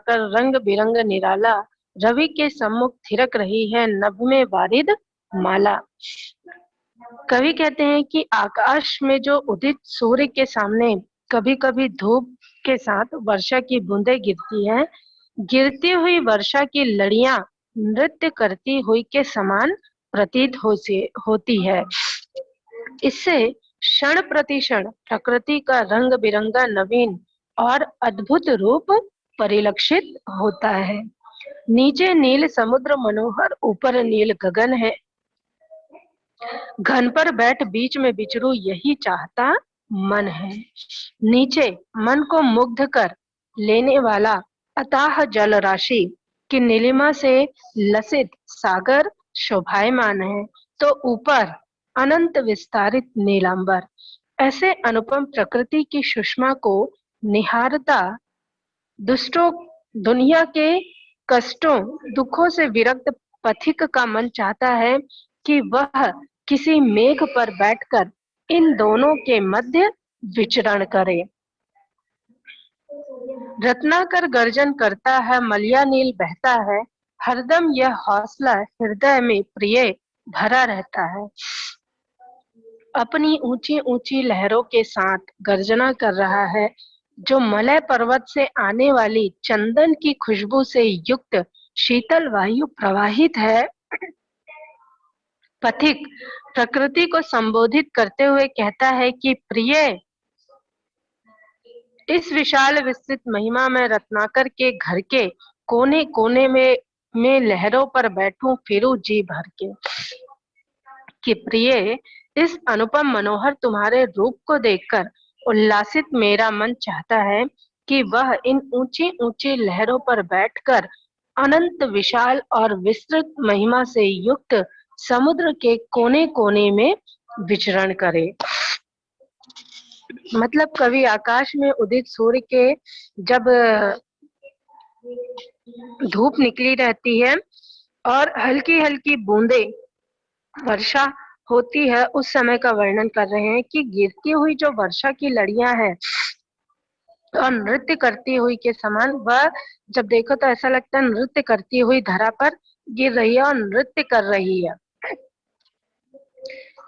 कर रंग बिरंग निराला, रवि के सम्मुख थिरक रही है नभ में बारिद माला। कवि कहते हैं कि आकाश में जो उदित सूर्य के सामने कभी कभी धूप के साथ वर्षा की बूंदें गिरती हैं, गिरती हुई वर्षा की लड़ियां नृत्य करती हुई के समान प्रतीत होती है। इससे क्षण प्रतिक्षण प्रकृति का रंग बिरंगा नवीन और अद्भुत रूप परिलक्षित होता है। नीचे नील समुद्र मनोहर, ऊपर नील गगन है। घन पर बैठ बीच में विचरू, यही चाहता मन है। नीचे मन को मुग्ध कर लेने वाला अथाह जल राशि की नीलिमा से लसित सागर शोभायमान है, तो ऊपर अनंत विस्तारित नीलांबर। ऐसे अनुपम प्रकृति की सुषमा को निहारता दुष्टों, दुनिया के कष्टों दुखों से विरक्त पथिक का मन चाहता है कि वह किसी मेघ पर बैठकर इन दोनों के मध्य विचरण करे। रत्नाकर गर्जन करता है, मलिया नील बहता है, हरदम यह हौसला हृदय में प्रिय भरा रहता है। अपनी ऊंची ऊंची लहरों के साथ गर्जना कर रहा है, जो मलय पर्वत से आने वाली चंदन की खुशबू से युक्त शीतल वायु प्रवाहित है। पथिक प्रकृति को संबोधित करते हुए कहता है कि प्रिय, इस विशाल विस्तृत महिमा में रत्नाकर के घर के कोने कोने में लहरों पर बैठूं फिरूं जी भर के। कि प्रिय, इस अनुपम मनोहर तुम्हारे रूप को देखकर उल्लासित मेरा मन चाहता है कि वह इन ऊंची ऊंची लहरों पर बैठकर अनंत विशाल और विस्तृत महिमा से युक्त समुद्र के कोने कोने में विचरण करे। मतलब कवि आकाश में उदित सूर्य के जब धूप निकली रहती है और हल्की हल्की बूंदे वर्षा होती है, उस समय का वर्णन कर रहे हैं कि गिरती हुई जो वर्षा की लड़ियां हैं और नृत्य करती हुई के समान, वह जब देखो तो ऐसा लगता है नृत्य करती हुई धरा पर गिर रही है और नृत्य कर रही है।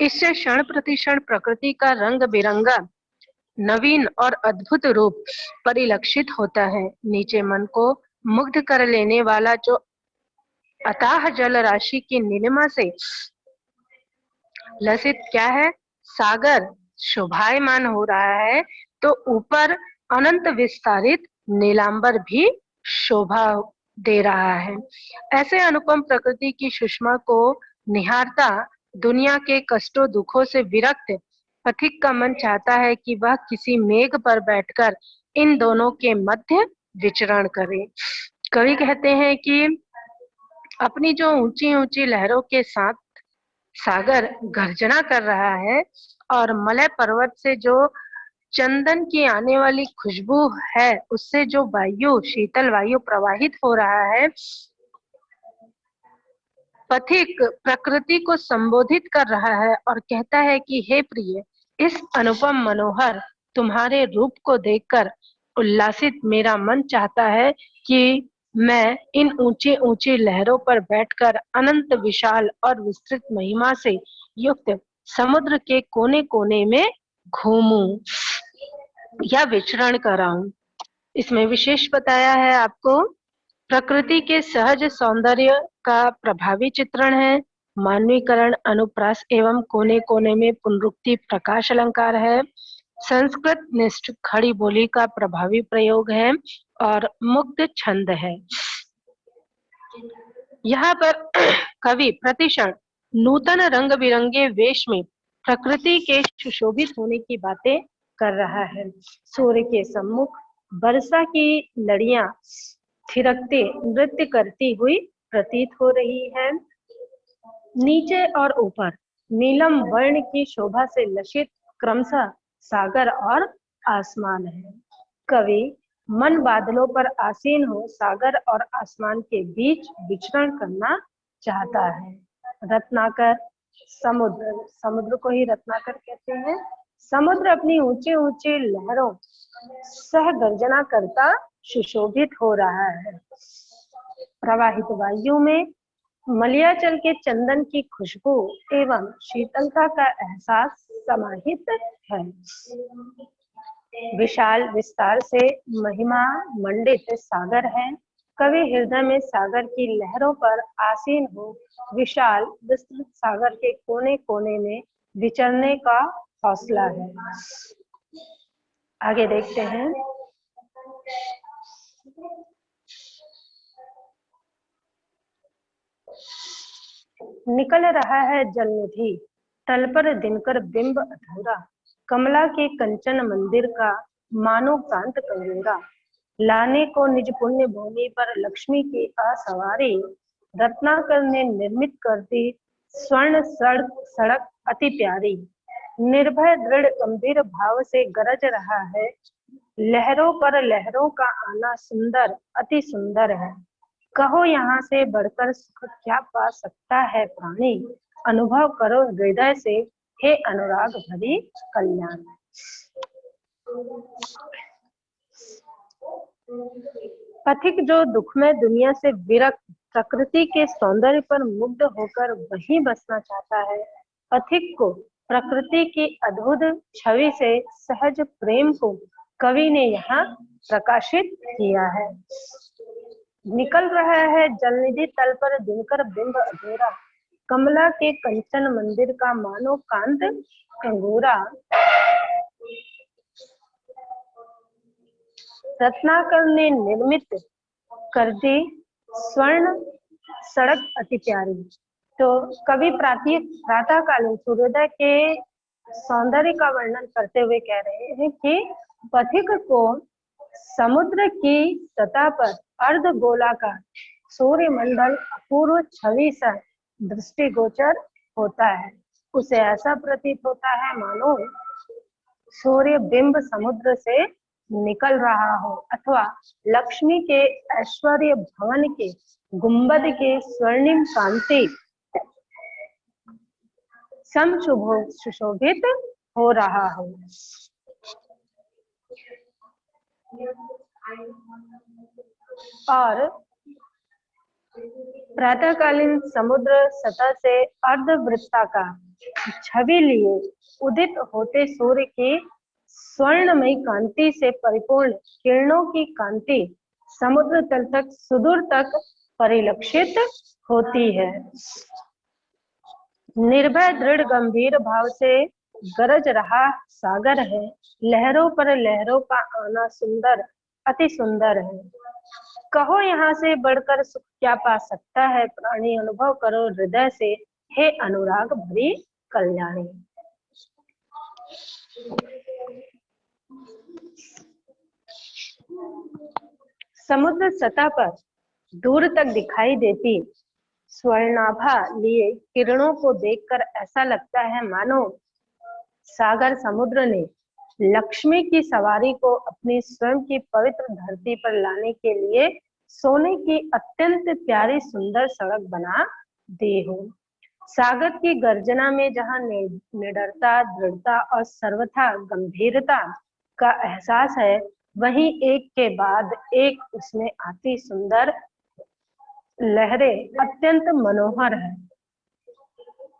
इससे क्षण प्रतिक्षण प्रकृति का रंग बिरंगा नवीन और अद्भुत रूप परिलक्षित होता है। नीचे मन को मुग्ध कर लेने वाला जो अथाह जल राशि की नीलिमा से लसित क्या है, सागर शोभायमान हो रहा है, तो ऊपर अनंत विस्तारित नीलांबर भी शोभा दे रहा है। ऐसे अनुपम प्रकृति की सुषमा को निहारता दुनिया के कष्टों दुखों से विरक्त पथिक का मन चाहता है कि वह किसी मेघ पर बैठकर इन दोनों के मध्य विचरण करे। कवि कहते हैं कि अपनी जो ऊंची ऊंची लहरों के साथ सागर गर्जना कर रहा है और मलय पर्वत से जो चंदन की आने वाली खुशबू है, उससे जो वायु शीतल वायु प्रवाहित हो रहा है, पथिक प्रकृति को संबोधित कर रहा है और कहता है कि हे प्रिय, इस अनुपम मनोहर तुम्हारे रूप को देखकर उल्लासित मेरा मन चाहता है कि मैं इन ऊंची ऊंची लहरों पर बैठकर अनंत विशाल और विस्तृत महिमा से युक्त समुद्र के कोने कोने में घूमूं या विचरण कराऊं। इसमें विशेष बताया है आपको प्रकृति के सहज सौंदर्य का प्रभावी चित्रण है, मानवीकरण अनुप्रास एवं कोने कोने में पुनरुक्ति प्रकाश अलंकार है, संस्कृत निष्ठ खड़ी बोली का प्रभावी प्रयोग है और मुग्ध छंद है। यहाँ पर कवि प्रतिक्षण नूतन रंग बिरंगे वेश में प्रकृति के सुशोभित होने की बातें कर रहा है। सूर्य के सम्मुख वर्षा की लड़ियां थिरकते नृत्य करती हुई प्रतीत हो रही है। नीचे और ऊपर नीलम वर्ण की शोभा से लक्षित क्रमशः सागर और आसमान है। कवि मन बादलों पर आसीन हो सागर और आसमान के बीच विचरण करना चाहता है। रत्नाकर समुद्र, समुद्र को ही रत्नाकर कहते हैं। समुद्र अपनी ऊंचे ऊंचे लहरों सह गर्जना करता सुशोभित हो रहा है। प्रवाहित वायु में मलयाचल के चंदन की खुशबू एवं शीतलता का एहसास समाहित है। विशाल विस्तार से महिमा मंडित सागर है। कवि हृदय में सागर की लहरों पर आसीन हो विशाल विस्तृत सागर के कोने कोने में विचरने का हौसला है। आगे देखते हैं। निकल रहा है जल निधि तल पर दिनकर बिंब अधूरा, कमला के कंचन मंदिर का मानो कांत कंगूरा। लाने को निज पुण्य भूमि पर लक्ष्मी की असवारी, रत्नाकर ने निर्मित कर दी स्वर्ण सड़क अति प्यारी। निर्भय दृढ़ गंभीर भाव से गरज रहा है, लहरों पर लहरों का आना सुंदर अति सुंदर है। कहो यहाँ से बढ़कर सुख क्या पा सकता है प्राणी, अनुभव करो हृदय से हे अनुराग भरी कल्याण। पथिक जो दुखमय दुनिया से विरक्त प्रकृति के सौंदर्य पर मुग्ध होकर वहीं बसना चाहता है, पथिक को प्रकृति की अद्भुत छवि से सहज प्रेम को कवि ने यहाँ प्रकाशित किया है। निकल रहा है जलनिधि तल पर दिनकर बिंब अधूरा, कमला के कंचन मंदिर का मानो कांत कंगूरा। रत्नाकर ने निर्मित कर दी स्वर्ण सड़क अति प्यारी। तो कवि प्रातःकालीन सूर्योदय के सौंदर्य का वर्णन करते हुए कह रहे हैं कि पथिक को समुद्र की सतह पर अर्ध गोलाकार सूर्य मंडल अपूर्व छवि सा दृष्टिगोचर होता है। उसे ऐसा प्रतीत होता है मानो सूर्य बिंब समुद्र से निकल रहा हो अथवा लक्ष्मी के ऐश्वर्य भवन के गुंबद के स्वर्णिम कांति सुशोभित हो रहा हो। और प्रातःकालीन समुद्र सतह से अर्धवृत्ताकार छवि लिए उदित होते सूर्य की स्वर्णमयी कांति से परिपूर्ण किरणों की कांति समुद्र तल तक सुदूर तक परिलक्षित होती है। निर्भय दृढ़ गंभीर भाव से गरज रहा सागर है, लहरों पर लहरों का आना सुंदर अति सुंदर है। कहो यहाँ से बढ़कर सुख क्या पा सकता है प्राणी, अनुभव करो हृदय से हे अनुराग भरी कल्याणी। समुद्र सतह पर दूर तक दिखाई देती स्वर्णाभा लिए किरणों को देखकर ऐसा लगता है मानो सागर समुद्र ने लक्ष्मी की सवारी को अपनी स्वयं की पवित्र धरती पर लाने के लिए सोने की अत्यंत प्यारी सुंदर सड़क बना दी हो। सागर की गर्जना में जहाँ निडरता, दृढ़ता और सर्वथा गंभीरता का एहसास है, वहीं एक के बाद एक उसमें आती सुंदर लहरें अत्यंत मनोहर है।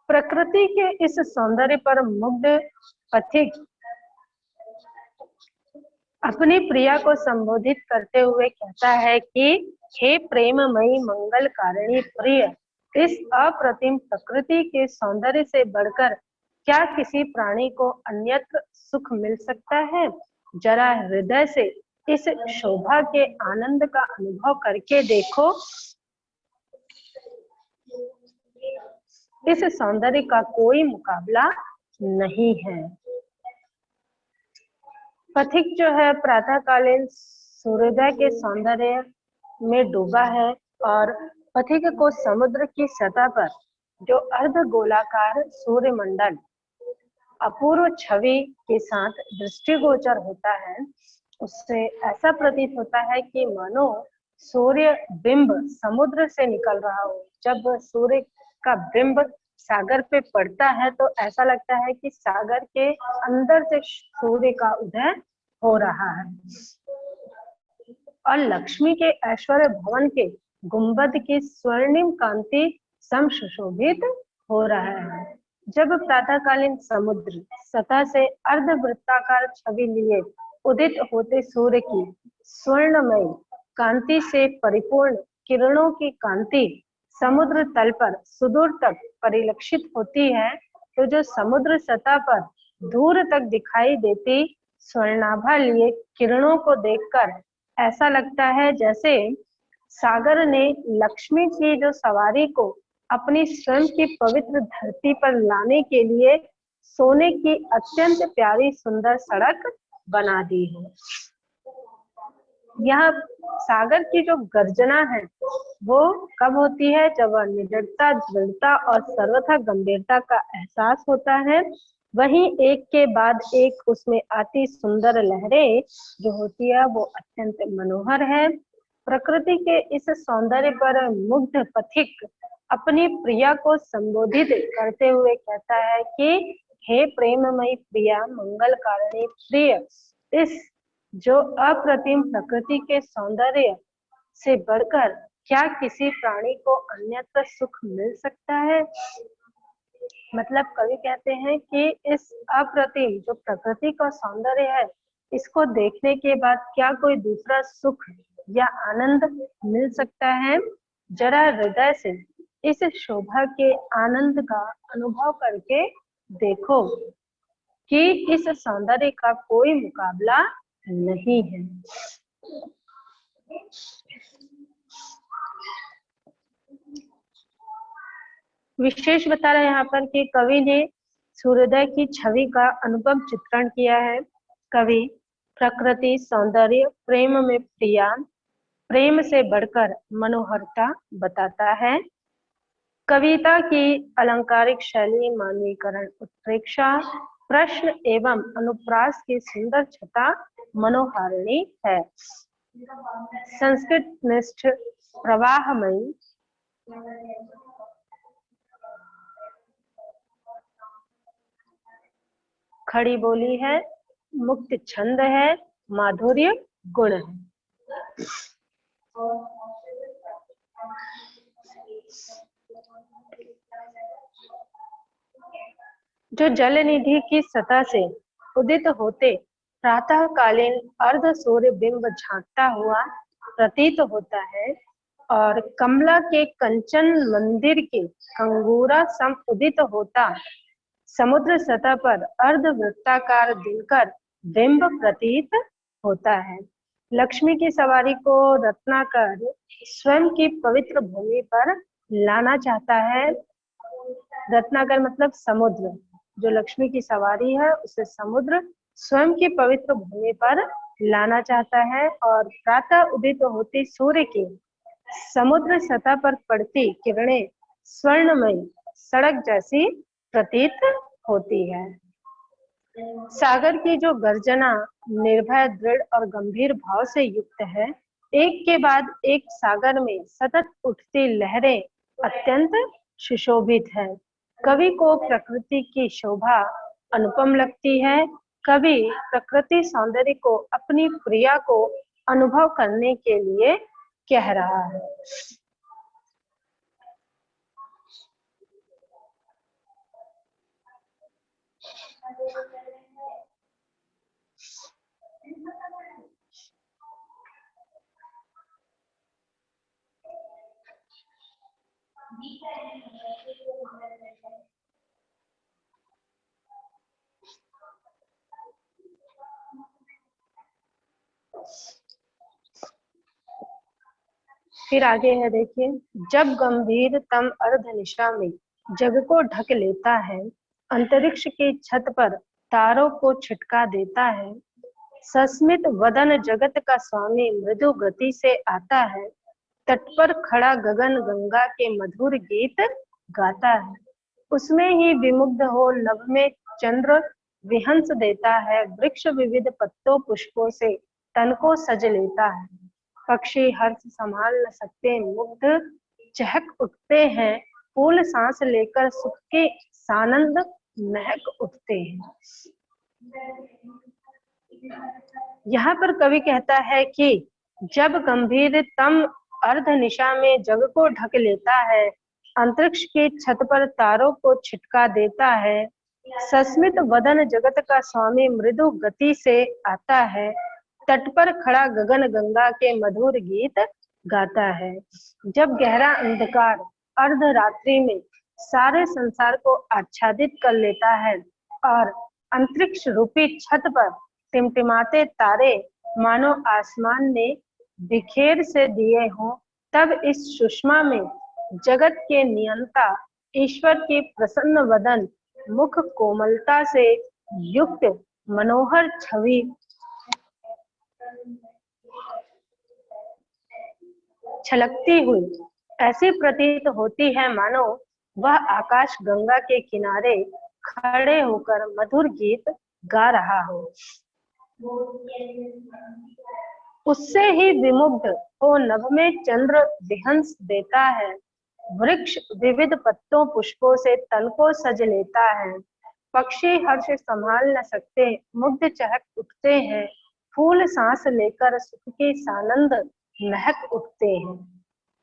प्रकृति के इस सौंदर्य पर मुग्ध पथिक अपनी प्रिया को संबोधित करते हुए कहता है कि हे प्रेममयी मंगल कारिणी प्रिय, इस अप्रतिम प्रकृति के सौंदर्य से बढ़कर क्या किसी प्राणी को अन्यत्र सुख मिल सकता है। जरा हृदय से इस शोभा के आनंद का अनुभव करके देखो। इस सौंदर्य का कोई मुकाबला नहीं है। पथिक जो है प्रातःकालीन सूर्योदय के सौंदर्य में डूबा है और पथिक को समुद्र की सतह पर जो अर्ध गोलाकार सूर्य मंडल अपूर्व छवि के साथ दृष्टिगोचर होता है, उससे ऐसा प्रतीत होता है कि मानो सूर्य बिंब समुद्र से निकल रहा हो। जब सूर्य का बिंब सागर पे पड़ता है तो ऐसा लगता है कि सागर के अंदर से सूर्य का उदय हो रहा है। और लक्ष्मी के ऐश्वर्य भवन के गुंबद की स्वर्णिम कांति सम सुशोभित हो रहा है। जब प्रातःकालीन समुद्र सतह से अर्धवृत्ताकार छवि लिए उदित होते सूर्य की स्वर्णमय कांति से परिपूर्ण किरणों की कांति समुद्र तल पर सुदूर तक परिलक्षित होती है, तो जो समुद्र सतह पर दूर तक दिखाई देती स्वर्णाभा लिए किरणों को देखकर ऐसा लगता है जैसे सागर ने लक्ष्मी की जो सवारी को अपनी स्वयं की पवित्र धरती पर लाने के लिए सोने की अत्यंत प्यारी सुंदर सड़क बना दी है। यह सागर की जो गर्जना है वो कब होती है? जब वह निडरता, दृढ़ता और सर्वथा गंभीरता का एहसास होता है। वहीं एक के बाद एक उसमें आती सुंदर लहरें जो होती है वो अत्यंत मनोहर है। प्रकृति के इस सौंदर्य पर मुग्ध पथिक अपनी प्रिया को संबोधित करते हुए कहता है कि हे प्रेममयी प्रिया, मंगल कारिणी प्रिय, इस जो अप्रतिम प्रकृति के सौंदर्य से बढ़कर क्या किसी प्राणी को अन्यत्र सुख मिल सकता है? मतलब कवि कहते हैं कि इस अप्रतिम जो प्रकृति का सौंदर्य है, इसको देखने के बाद क्या कोई दूसरा सुख या आनंद मिल सकता है? जरा हृदय से इस शोभा के आनंद का अनुभव करके देखो कि इस सौंदर्य का कोई मुकाबला नहीं है। विशेष बता रहे हैं यहाँ पर कि कवि ने सूर्योदय की छवि का अनुपम चित्रण किया है। कवि प्रकृति, सौंदर्य, प्रेम में प्रिया, प्रेम से बढ़कर मनोहरता बताता है। कविता की अलंकारिक शैली, मानवीकरण, उत्प्रेक्षा, प्रश्न एवं अनुप्रास की सुंदर छटा मनोहारिणी है। संस्कृत निष्ठ, प्रवाहमयी, खड़ी बोली है, मुक्त छंद है, माधुर्य गुण है। जो जल निधि की सतह से उदित होते प्रातःकालीन अर्ध सूर्य बिंब झांकता हुआ प्रतीत होता है और कमला के कंचन मंदिर के अंगूरा सम उदित होता समुद्र सतह पर अर्धवृत्ताकार दिनकर बिंब प्रतीत होता है। लक्ष्मी की सवारी को रत्नाकर स्वयं की पवित्र भूमि पर लाना चाहता है। रत्नाकर मतलब समुद्र। जो लक्ष्मी की सवारी है उसे समुद्र स्वयं की पवित्र भूमि पर लाना चाहता है और प्रातः उदित होती सूर्य की समुद्र सतह पर पड़ती किरणें स्वर्णमयी सड़क जैसी प्रतीत होती है। सागर की जो गर्जना निर्भय, दृढ़ और गंभीर भाव से युक्त है। एक के बाद एक सागर में सतत उठती लहरें अत्यंत सुशोभित है। कवि को प्रकृति की शोभा अनुपम लगती है। कवि प्रकृति सौंदर्य को अपनी प्रिया को अनुभव करने के लिए कह रहा है। फिर आगे है, देखिए, जब गंभीर तम अर्ध निशा में जग को ढक लेता है, अंतरिक्ष की छत पर तारों को छिटका देता है, सस्मित वदन जगत का स्वामी मृदु गति से आता है, तट पर खड़ा गगन गंगा के मधुर गीत गाता है, उसमें ही विमुग्ध हो नभ में चंद्र विहंस देता है, वृक्ष विविध पत्तों पुष्पों से तन को सज लेता है, पक्षी हर्ष संभाल न सकते मुग्ध चहक उठते हैं, फूल सांस लेकर सुख के सानंद महक उठते हैं। यहाँ पर कवि कहता है कि जब गंभीरतम अर्धनिशा में जग को ढक लेता है, अंतरिक्ष की छत पर तारों को छिटका देता है, सस्मित वदन जगत का स्वामी मृदु गति से आता है, तट पर खड़ा गगन गंगा के मधुर गीत गाता है। जब गहरा अंधकार अर्धरात्रि में सारे संसार को आच्छादित कर लेता है और अंतरिक्ष रूपी छत पर टिमटिमाते तारे मानो आसमान ने बिखेर से दिए हों, तब इस सुषमा में जगत के नियंता ईश्वर की प्रसन्न वदन मुख कोमलता से युक्त मनोहर छवि छलकती हुई ऐसी प्रतीत होती है मानो वह आकाश गंगा के किनारे खड़े होकर मधुर गीत गा रहा हो। उससे ही विमुग्ध हो नभ में चंद्र विहंस देता है, वृक्ष विविध पत्तों पुष्पों से तन को सज लेता है, पक्षी हर्ष संभाल न सकते मुग्ध चहक उठते हैं, फूल सांस लेकर सुख की सानंद महक उठते हैं।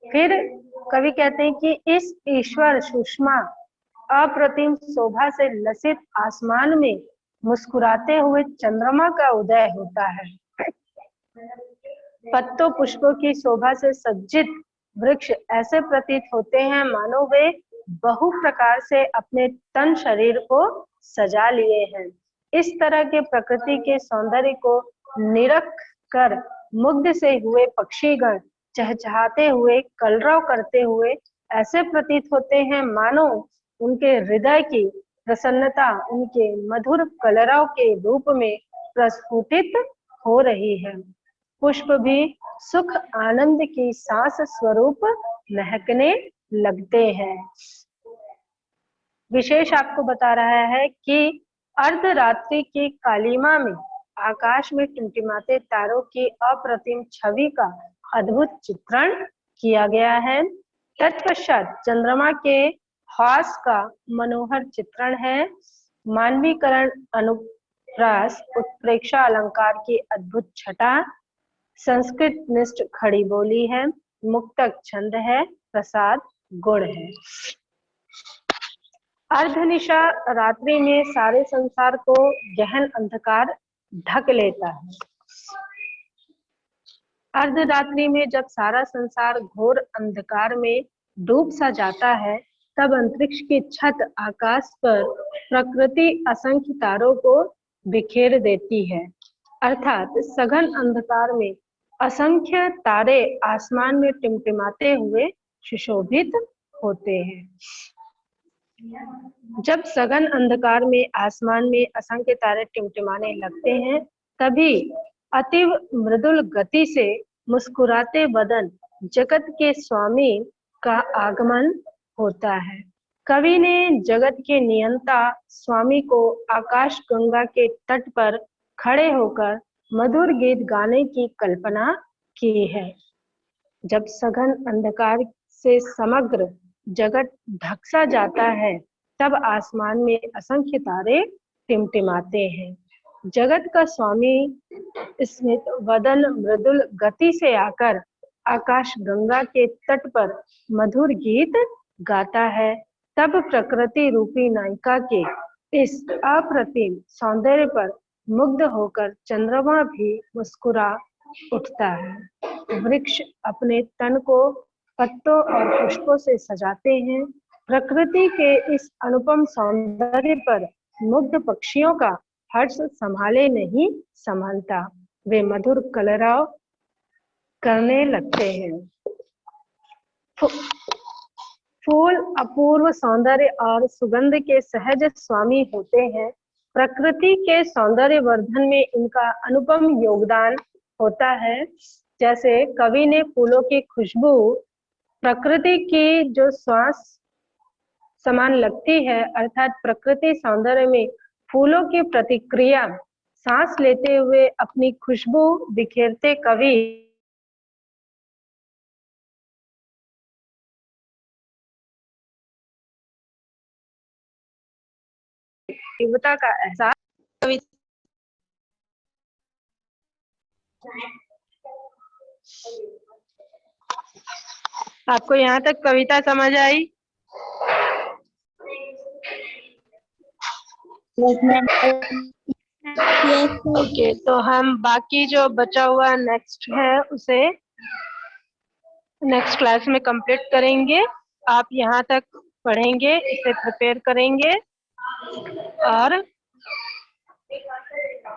फिर कवि कहते हैं कि इस ईश्वर सुषमा अप्रतिम शोभा से लसित आसमान में मुस्कुराते हुए चंद्रमा का उदय होता है। पत्तों पुष्पों की शोभा से सज्जित वृक्ष ऐसे प्रतीत होते हैं मानो वे बहु प्रकार से अपने तन शरीर को सजा लिए हैं। इस तरह के प्रकृति के सौंदर्य को निरख कर मुग्ध से हुए पक्षीगण चहचहाते हुए कलरव करते हुए ऐसे प्रतीत होते हैं मानो उनके हृदय की प्रसन्नता उनके मधुर कलरव के रूप में प्रस्फुटित हो रही है। पुष्प भी सुख आनंद की सांस स्वरूप महकने लगते हैं। विशेष आपको बता रहा है कि अर्धरात्रि की कालीमा में आकाश में टिमटिमाते तारों की अप्रतिम छवि का अद्भुत चित्रण किया गया है। तत्पश्चात चंद्रमा के हास का मनोहर चित्रण है। मानवीकरण अनुप्रास उत्प्रेक्षा अलंकार की अद्भुत छटा, संस्कृत निष्ठ खड़ी बोली है, मुक्तक छंद है, प्रसाद गुण है। अर्धनिशा रात्रि में सारे संसार को गहन अंधकार ढक लेता है। अर्धरात्रि में जब सारा संसार घोर अंधकार में डूब सा जाता है, तब अंतरिक्ष की छत आकाश पर प्रकृति असंख्य तारों को बिखेर देती है, अर्थात सघन अंधकार में असंख्य तारे आसमान में टिमटिमाते हुए सुशोभित होते हैं। जब सघन अंधकार में आसमान में असंख्य तारे टिमटिमाने लगते हैं, तभी अतीव मृदुल गति से मुस्कुराते बदन जगत के स्वामी का आगमन होता है। कवि ने जगत के नियंता स्वामी को आकाश गंगा के तट पर खड़े होकर मधुर गीत गाने की कल्पना की है। जब सघन अंधकार से समग्र जगत ढक सा जाता है, तब आसमान में असंख्य तारे टिमटिमाते हैं। जगत का स्वामी स्मित वदन मृदुल गति से आकर आकाश गंगा के तट पर मधुर गीत गाता है। तब प्रकृति रूपी नायिका के इस अप्रतिम सौंदर्य पर मुग्ध होकर चंद्रमा भी मुस्कुरा उठता है। वृक्ष अपने तन को पत्तों और पुष्पों से सजाते हैं। प्रकृति के इस अनुपम सौंदर्य पर मुग्ध पक्षियों का हर्ष संभाले नहीं संभालता, वे मधुर कलरव करने लगते हैं। फूल अपूर्व सौंदर्य और सुगंध के सहज स्वामी होते हैं। प्रकृति के सौंदर्य वर्धन में इनका अनुपम योगदान होता है। जैसे कवि ने फूलों की खुशबू प्रकृति की जो श्वास समान लगती है, अर्थात प्रकृति सौंदर्य में फूलों की प्रतिक्रिया सांस लेते हुए अपनी खुशबू बिखेरते कवि तीव्रता का एहसास आपको यहाँ तक कविता समझ आई? ओके, तो हम बाकी जो बचा हुआ नेक्स्ट है उसे नेक्स्ट क्लास में कंप्लीट करेंगे। आप यहाँ तक पढ़ेंगे, इसे प्रिपेयर करेंगे और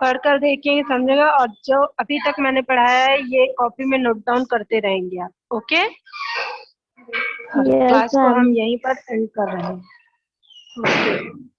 पढ़कर देखेंगे, समझेगा, और जो अभी तक मैंने पढ़ाया है ये कॉपी में नोट डाउन करते रहेंगे आप। ओके, और क्लास को हम यहीं पर एंड कर रहे हैं। ओके।